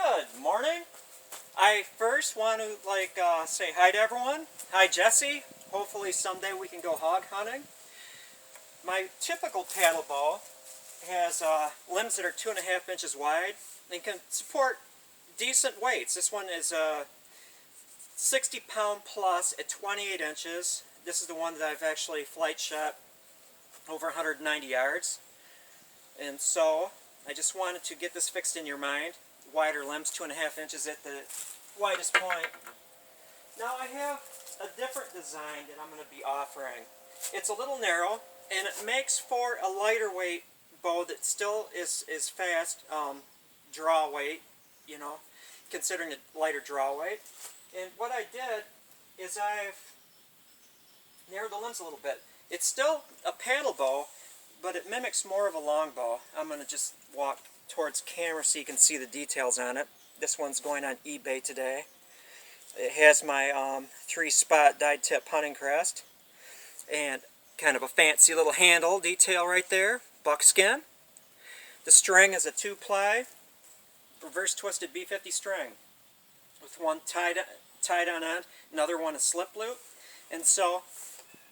Good morning. I first want to say hi to everyone. Hi Jesse. Hopefully someday we can go hog hunting. My typical paddle bow has limbs that are 2.5 inches wide and can support decent weights. This one is 60 pound plus at 28 inches. This is the one that I've actually flight shot over 190 yards. And so I just wanted to get this fixed in your mind. Wider limbs, 2.5 inches at the widest point. Now I have a different design that I'm going to be offering. It's a little narrow and it makes for a lighter weight bow that still is fast draw weight, you know, considering a lighter draw weight. And what I did is I've narrowed the limbs a little bit. It's still a paddle bow, but it mimics more of a long bow. I'm going to just walk towards camera so you can see the details on it. This one's going on eBay today. It has my 3-spot dyed tip hunting crest and kind of a fancy little handle detail right there, buckskin. The string is a 2-ply reverse twisted B50 string with one tied on end, another one a slip loop. And so,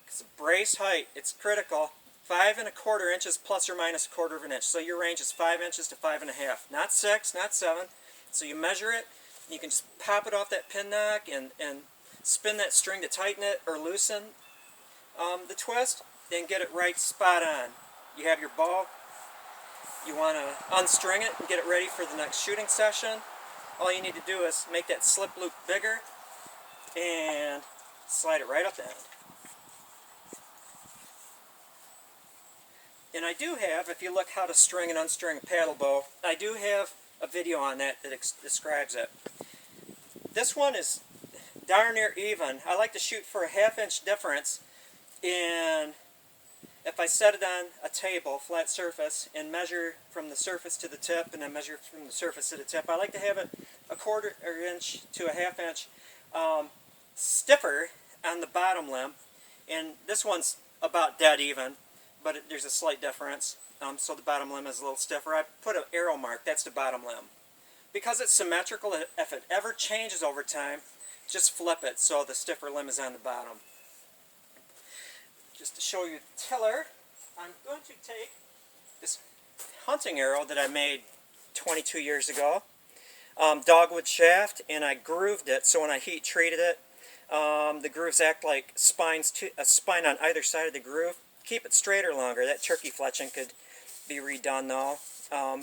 because of brace height, it's critical. 5¼ inches plus or minus 1/4 inch. So your range is 5 inches to 5.5. Not 6, not 7. So you measure it, and you can just pop it off that pin knock and spin that string to tighten it or loosen the twist, then get it right spot on. You have your bow. You want to unstring it and get it ready for the next shooting session. All you need to do is make that slip loop bigger and slide it right up the end. And I do have, if you look how to string and unstring a paddle bow, I do have a video on that that describes it. This one is darn near even. I like to shoot for a 1/2 inch difference in, if I set it on a table, flat surface, and measure from the surface to the tip, and then measure from the surface to the tip. I like to have it 1/4 inch to a 1/2 inch stiffer on the bottom limb, and this one's about dead even. But there's a slight difference, so the bottom limb is a little stiffer. I put an arrow mark, that's the bottom limb. Because it's symmetrical, if it ever changes over time, just flip it so the stiffer limb is on the bottom. Just to show you the tiller, I'm going to take this hunting arrow that I made 22 years ago, dogwood shaft, and I grooved it, so when I heat treated it, the grooves act like spines, a spine on either side of the groove. Keep it straighter longer. That turkey fletching could be redone though,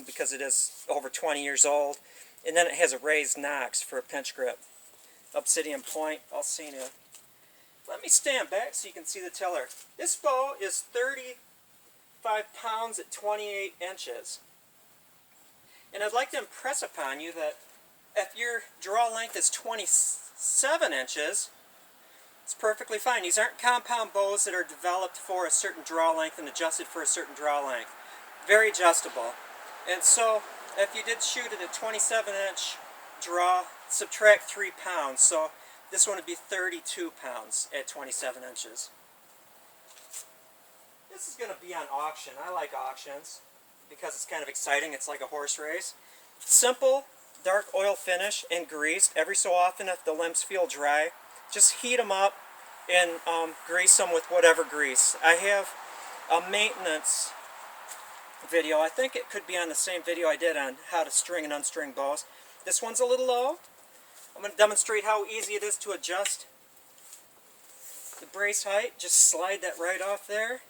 because it is over 20 years old. And then it has a raised notch for a pinch grip. Obsidian point, I'll see you. Let me stand back so you can see the tiller. This bow is 35 pounds at 28 inches. And I'd like to impress upon you that if your draw length is 27 inches, it's perfectly fine. These aren't compound bows that are developed for a certain draw length and adjusted for a certain draw length. Very adjustable. And so, if you did shoot at a 27-inch draw, subtract 3 pounds. So, this one would be 32 pounds at 27 inches. This is going to be on auction. I like auctions because it's kind of exciting. It's like a horse race. Simple, dark oil finish and greased. Every so often, if the limbs feel dry, just heat them up and grease them with whatever grease. I have a maintenance video. I think it could be on the same video I did on how to string and unstring bows. This one's a little low. I'm going to demonstrate how easy it is to adjust the brace height. Just slide that right off there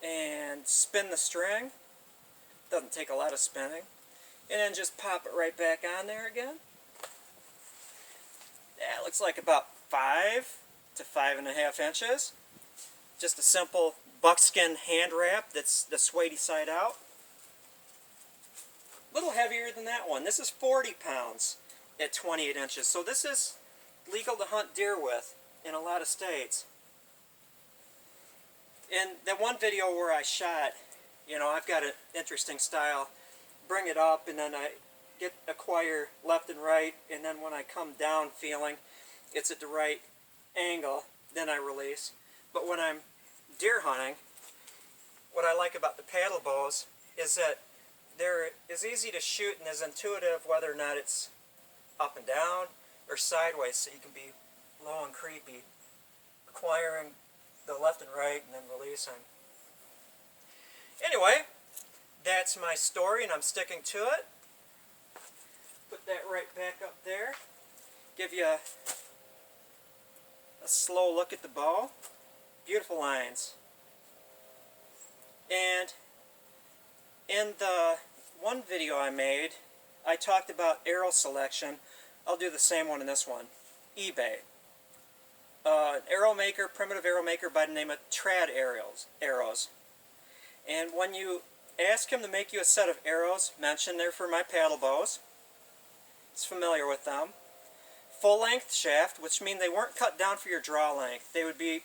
and spin the string. Doesn't take a lot of spinning. And then just pop it right back on there again. Yeah, it looks like about 5 to 5.5 inches. Just a simple buckskin hand wrap that's the suede side out. A little heavier than that one. This is 40 pounds at 28 inches. So this is legal to hunt deer with in a lot of states. In that one video where I shot, you know, I've got an interesting style. Bring it up and then I acquire left and right, and then when I come down feeling it's at the right angle, then I release. But when I'm deer hunting, what I like about the paddle bows is that they're as easy to shoot and as intuitive whether or not it's up and down or sideways, so you can be low and creepy, acquiring the left and right and then releasing. Anyway, that's my story and I'm sticking to it. Put that right back up there. Give you a slow look at the bow. Beautiful lines. And in the one video I made, I talked about arrow selection. I'll do the same one in this one. eBay. An arrow maker, primitive arrow maker by the name of Trad Arrows. And when you ask him to make you a set of arrows, mention they're for my paddle bows. He's familiar with them. Full length shaft, which means they weren't cut down for your draw length. They would be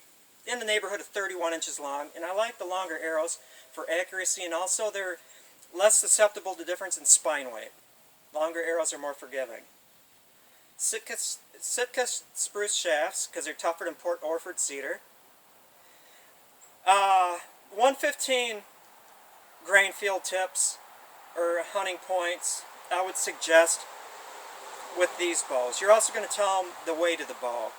in the neighborhood of 31 inches long. And I like the longer arrows for accuracy, and also they're less susceptible to difference in spine weight. Longer arrows are more forgiving. Sitka spruce shafts, because they're tougher than Port Orford cedar. 115 grain field tips or hunting points I would suggest with these bows. You're also going to tell them the weight of the bow,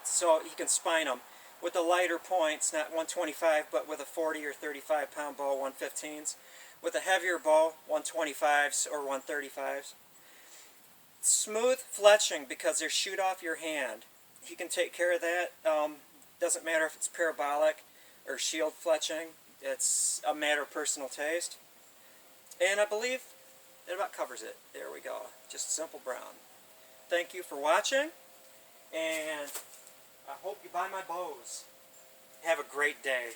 so you can spine them. With the lighter points, not 125, but with a 40 or 35 pound bow, 115s. With a heavier bow, 125s or 135s. Smooth fletching, because they shoot off your hand. If you can take care of that, doesn't matter if it's parabolic or shield fletching. It's a matter of personal taste. And I believe that about covers it. There we go. Just simple brown. Thank you for watching, and I hope you buy my bows. Have a great day.